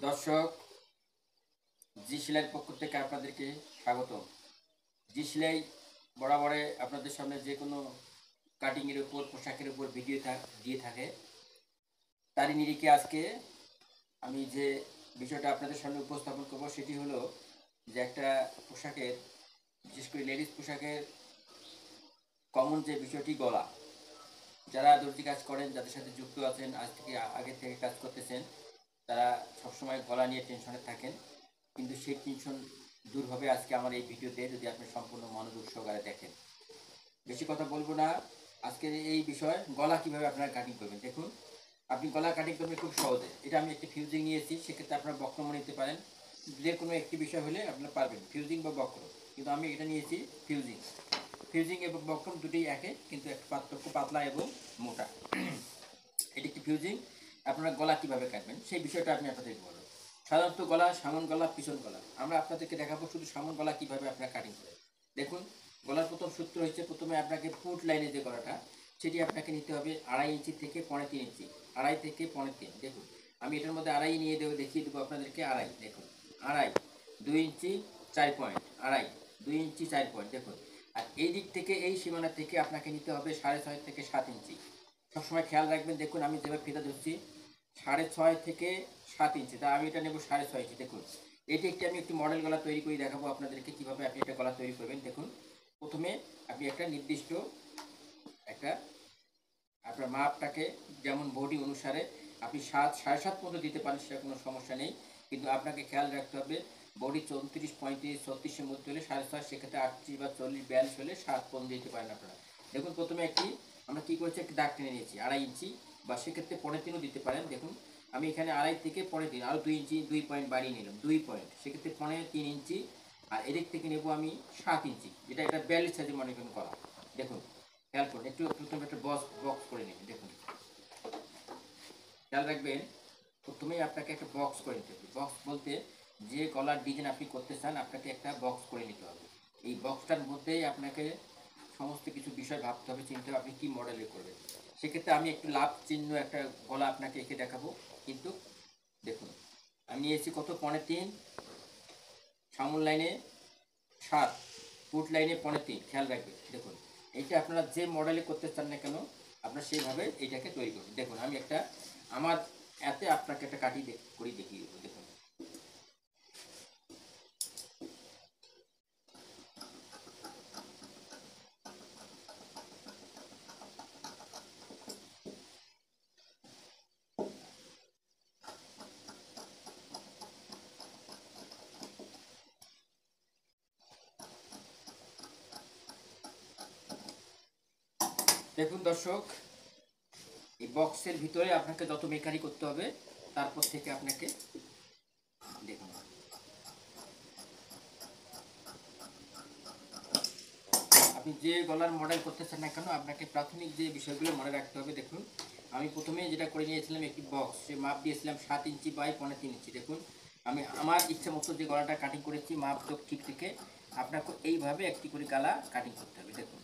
দর্শক, জি সেলাইয়ের পক্ষ থেকে আপনাদেরকে স্বাগত। জি সেলাই বরাবরে আপনাদের সামনে যে কোনো কাটিংয়ের উপর, পোশাকের উপর ভিডিও দিয়ে থাকে। তারই নিরিখে আজকে আমি যে বিষয়টা আপনাদের সামনে উপস্থাপন করব সেটি হলো যে একটা পোশাকের, বিশেষ করে লেডিস পোশাকের কমন যে বিষয়টি গলা। যারা দর্জি কাজ করেন, যাদের সাথে যুক্ত আছেন, আগে থেকে কাজ করতেছেন, তারা সবসময় গলা নিয়ে টেনশনে থাকেন। কিন্তু সেই টেনশন দূর হবে আজকে আমার এই ভিডিওতে, যদি আপনি সম্পূর্ণ মনোযোগ সহকারে দেখেন। বেশি কথা বলবো না, আজকের এই বিষয় গলা কিভাবে আপনারা কাটিং করবেন। দেখুন, আপনি গলা কাটিং করবেন খুব সহজে। এটা আমি একটি ফিউজিং নিয়েছি, সেক্ষেত্রে আপনারা বক্রম নিতে পারেন। যে কোনো একটি বিষয় হলে আপনারা পারবেন, ফিউজিং বা বক্র। কিন্তু আমি এটা নিয়েছি ফিউজিং। ফিউজিং এবং বক্রম দুটোই একে, কিন্তু একটা পার্থক্য পাতলা এবং মোটা। এটি একটি ফিউজিং। আপনারা গলা কিভাবে কাটবেন সেই বিষয়টা আমি আপনাদেরকে বলবো। সাধারণত গলা, সামন গলা, পিছন গলা, আমরা আপনাদেরকে দেখাবো শুধু সামন গলা কিভাবে আপনারা কাটিং করেন। দেখুন, গলার প্রথম সূত্র হচ্ছে, প্রথমে আপনাকে ফুট লাইনে যে গলাটা, সেটি আপনাকে নিতে হবে 2.5 ইঞ্চি থেকে 3.5 ইঞ্চি। 2.5 থেকে 3.5। দেখুন, আমি এটার মধ্যে 2.5 নিয়ে দেখিয়ে দেবো আপনাদেরকে। 2.5, দেখুন 2.5, 2 ইঞ্চি 4 পয়েন্ট, 2.5, 2 ইঞ্চি 4 পয়েন্ট। দেখুন, আর এই দিক থেকে, এই সীমানা থেকে আপনাকে নিতে হবে 6.5 থেকে 7 ইঞ্চি। সবসময় খেয়াল রাখবেন। দেখুন, আমি যেভাবে ফিতা ধরছি 6.5 থেকে 7 ইঞ্চি, তা আমি এটা নেব 6.5 ইঞ্চি। দেখুন, এটি আমি একটি মডেল গলা তৈরি করে দেখাবো আপনাদেরকে কীভাবে আপনি একটা গলা তৈরি করবেন। দেখুন, প্রথমে আপনি একটা নির্দিষ্ট একটা আপনার মাপটাকে, যেমন বডি অনুসারে আপনি 7, 7.5 পর্যন্ত দিতে পারেন, সেটা কোনো সমস্যা নেই। কিন্তু আপনাকে খেয়াল রাখতে হবে, বডি 34, 35, 36-এর মধ্যে হলে 7.5, সেক্ষেত্রে 38 বা 40, 42 হলে 7 পর্যন্ত দিতে পারেন আপনারা। দেখুন, প্রথমে আমরা কী করেছি, একটি দাগ টেনে নিয়েছি 2.5 ইঞ্চি, বা সেক্ষেত্রে 3.5 দিতে পারেন। দেখুন, আমি এখানে 2.5 থেকে 3.5, আরও 2 ইঞ্চি, 2 পয়েন্ট বাড়িয়ে নিলাম, 2 পয়েন্ট, সেক্ষেত্রে 3.5 ইঞ্চি। আর এদিক থেকে নেব আমি 7 ইঞ্চি, এটা 42 সাইজে মনে করেন করা। দেখুন, খেয়াল করুন, একটু প্রথমে একটা বক্স করে নেবেন। দেখুন, খেয়াল রাখবেন, প্রথমেই আপনাকে একটা বক্স করে নিতে হবে। বক্স বলতে, যে গলার ডিজাইন আপনি করতে চান, আপনাকে একটা বক্স করে নিতে হবে। এই বক্সটার মধ্যেই আপনাকে সমস্ত কিছু বিষয় ভাবতে হবে, চিনতে হবে আপনি কী মডেলে করবেন। সেক্ষেত্রে আমি একটু লাভ চিহ্ন একটা গলা আপনাকে এঁকে দেখাবো। কিন্তু দেখুন, আমি নিয়েছি কত, 3.5, সামন লাইনে 7, ফুট লাইনে 3.5। খেয়াল রাখবেন। দেখুন, এইটা আপনারা যে মডেলে করতে চান না কেন, আপনারা সেইভাবে এইটাকে তৈরি করবেন। দেখুন, আমি আমার আপনাকে একটা কাটি করে দেখিয়ে দেবো। দেখুন, দেখুন দর্শক, এই বক্সের ভিতরে আপনাকে যত মেকারি করতে হবে, তারপর থেকে আপনাকে দেখুন, আপনি যে গলার মডেল করতে চান না কেন, আপনাকে প্রাথমিক যে বিষয়গুলো মনে রাখতে হবে। দেখুন, আমি প্রথমে যেটা করে নিয়েছিলাম, একটি বক্স, সে মাপ দিয়েছিলাম 7 ইঞ্চি বাই 3.5 ইঞ্চি। দেখুন, আমি আমার ইচ্ছা মতো যে গলাটা কাটিং করেছি, মাপ তো ঠিক থেকে আপনাকে এইভাবে একটি করে গলা কাটিং করতে হবে। দেখুন,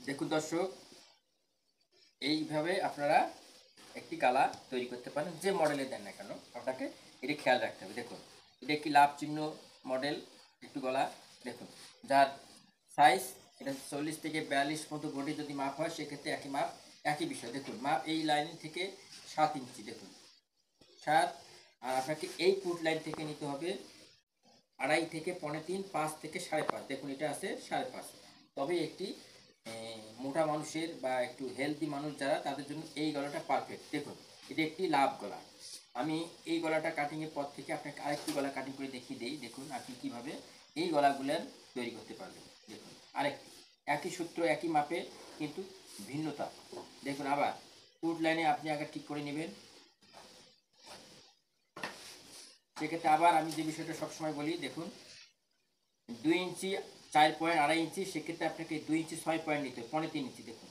দেখুন দর্শক, এইভাবে আপনারা একটি গালা তৈরি করতে পারেন, যে মডেলে দেন না কেন, আপনাকে এটা খেয়াল রাখতে হবে। দেখুন, এটা একটি লাভ চিহ্ন মডেল একটু গলা। দেখুন, যার সাইজ এটা 40 থেকে 42 মতো বডি যদি মাপ হয়, সেক্ষেত্রে একই মাপ, একই বিষয়। দেখুন, মাপ এই লাইন থেকে 7 ইঞ্চি। দেখুন, 7। আর আপনাকে এই ফুট লাইন থেকে নিতে হবে 2.5 থেকে 3.5, 5 থেকে 5.5। দেখুন, এটা আছে 5.5। তবে একটি মোটা মানুষের বা একটু হেলদি মানুষ যারা, তাদের জন্য এই গলাটা পারফেক্ট। দেখুন, এটা একটি লাভ গলা। আমি এই গলাটা কাটিংয়ের পর থেকে আপনাকে আরেকটি গলা কাটিং করে দেখিয়ে দিই। দেখুন, আপনি কীভাবে এই গলাগুলোর তৈরি করতে পারবেন। দেখুন, আরেকটি একই সূত্র, একই মাপে, কিন্তু ভিন্নতা। দেখুন, আবার ফুট লাইনে আপনি আগে ঠিক করে নেবেন। সেক্ষেত্রে আবার আমি যে বিষয়টা সবসময় বলি, দেখুন, 2 ইঞ্চি 4 পয়েন্ট, 2.5 ইঞ্চি, সেক্ষেত্রে আপনাকে 2 ইঞ্চি 6 পয়েন্ট নিতে হবে, 3.5 ইঞ্চি। দেখুন,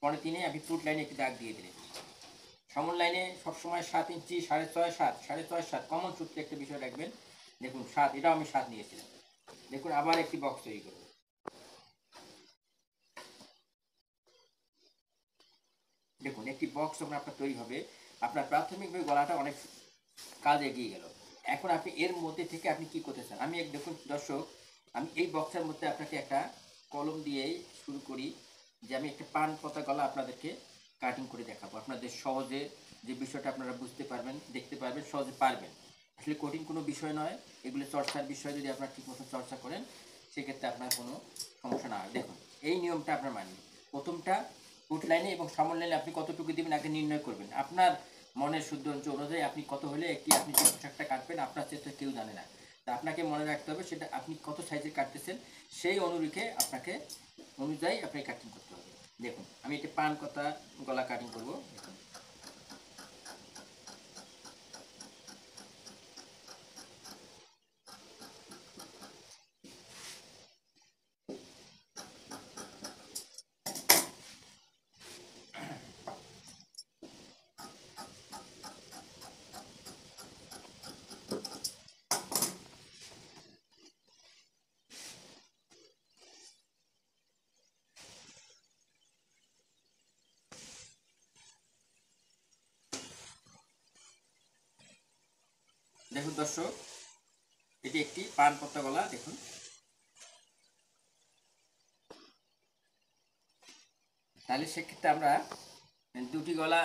3.5 আপনি ফুট লাইনে একটি দাগ দিয়ে দিলেন। সমন লাইনে সবসময় 7 ইঞ্চি, 6.5, 7, 6.5, 7 কমন সূত্রে একটা বিষয় রাখবেন। দেখুন, 7, এটাও আমি 7 নিয়েছিলাম। দেখুন, আবার একটি বক্স তৈরি করব। দেখুন একটি বক্স যখন আপনার তৈরি হবে, আপনার প্রাথমিকভাবে গলাটা অনেক কাজ এগিয়ে গেল। এখন আপনি এর মধ্যে থেকে আপনি কি করতে চান? আমি দেখুন দর্শক, আমি এই বক্সের মধ্যে আপনাকে একটা কলম দিয়েই শুরু করি, যে আমি একটা পান পাতা গলা আপনাদেরকে কাটিং করে দেখাবো। আপনাদের সহজে যে বিষয়টা আপনারা বুঝতে পারবেন, দেখতে পারবেন, সহজে পারবেন। আসলে কঠিন কোনো বিষয় নয়, এগুলো চর্চার বিষয়। যদি আপনারা ঠিক মতো চর্চা করেন, সেক্ষেত্রে আপনার কোনো সমস্যা না হয়। দেখুন এই নিয়মটা আপনার মানি, প্রথমটা ফুট লাইনে এবং সামন লাইনে আপনি কতটুকু দেবেন আগে নির্ণয় করবেন। আপনার মনের শুদ্ধ অঞ্চল অনুযায়ী আপনি কত হলে একটি আপনি যে পোশাকটা কাটবেন আপনার চেয়ে কেউ জানে না। তা আপনাকে মনে রাখতে হবে সেটা আপনি কত সাইজের কাটতেছেন, সেই অনুরূপে আপনাকে অনুযায়ী আপনাকে কাটিং করতে হবে। দেখুন আমি একটি পান কথা গলা কাটিং করবো। দেখুন দেখুন দর্শক, এটি একটি পান পত্তা গলা। দেখুন তাহলে সেক্ষেত্রে আমরা দুটি গলা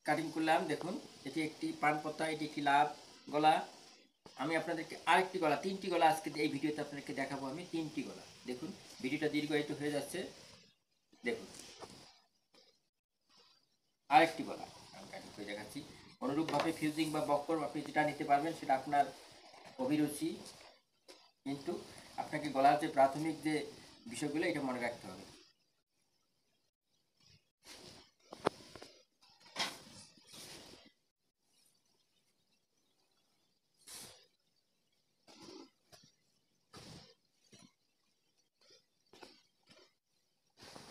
কাটিং করলাম। দেখুন এটি একটি পান পত্তা, এটি একটি লাভ গলা। আমি আপনাদেরকে আরেকটি গলা, তিনটি গলা আজকে এই ভিডিওতে আপনাদেরকে দেখাবো। আমি তিনটি গলা, দেখুন ভিডিওটা দীর্ঘায়িত হয়ে যাচ্ছে। দেখুন আরেকটি গলা আমি কাটিং করে দেখাচ্ছি। অনুরূপভাবে ফিউজিং বা বক্কর আপনি যেটা নিতে পারবেন সেটা আপনার অভিরুচি, কিন্তু আপনাকে গলার যে প্রাথমিক যে বিষয়গুলো এটা মনে রাখতে হবে।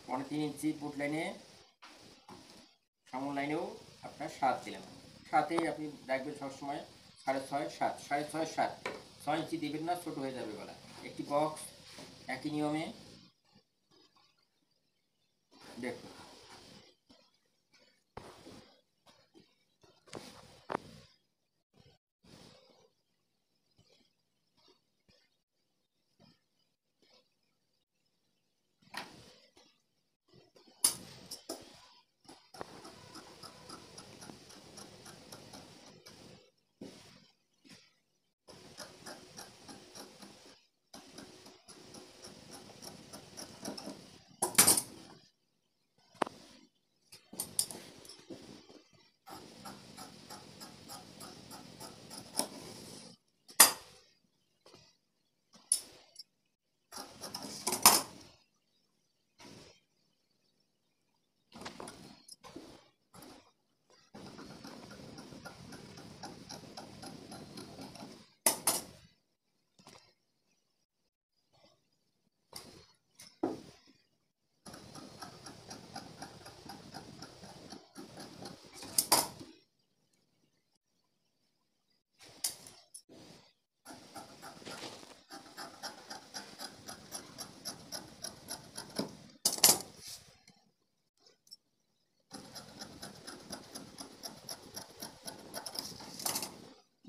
পনেরো 3 ইঞ্চি বুট লাইনে, সামন লাইনেও আপনার 7 দিলাম। 7এই আপনি রাখবেন সবসময় 6.5 7, 6.5 7, 6 ইঞ্চি দিবেন না, ছোট হয়ে যাবে গলা। একটি বক্স একই নিয়মে দেখুন।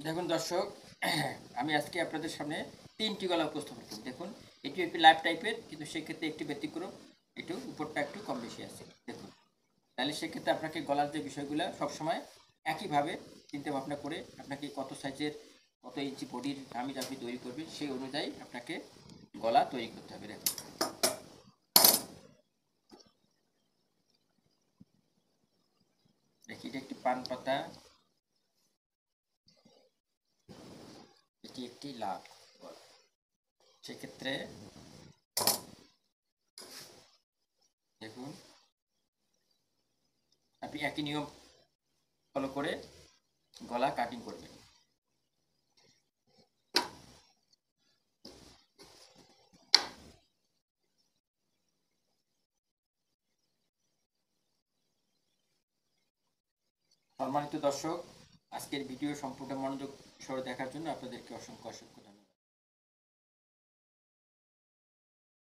দেখুন দর্শক, আমি আজকে আপনাদের সামনে তিনটি গলা উপস্থাপন করি। দেখুন এটি একটি লাইভ টাইপের, কিন্তু সেক্ষেত্রে একটি ব্যতিক্রম, একটু উপরটা একটু কম বেশি আছে। দেখুন তাহলে সেক্ষেত্রে আপনাকে গলার যে বিষয়গুলো সবসময় একইভাবে চিন্তা ভাবনা করে আপনাকে কত সাইজের কত ইঞ্চি বডির কামিজ আপনি তৈরি করবেন সেই অনুযায়ী আপনাকে গলা তৈরি করতে হবে। দেখুন দেখি এটা একটি পান পাতা, এটি একটি লাভ গলা। সেক্ষেত্রে দেখুন আপনি একই নিয়ম ফলো করে গলা কাটিং করবেন। সম্মানিত দর্শক, আজকের ভিডিও সম্পূর্ণ মনোযোগ সহ দেখার জন্য আপনাদেরকে অসংখ্য অসংখ্য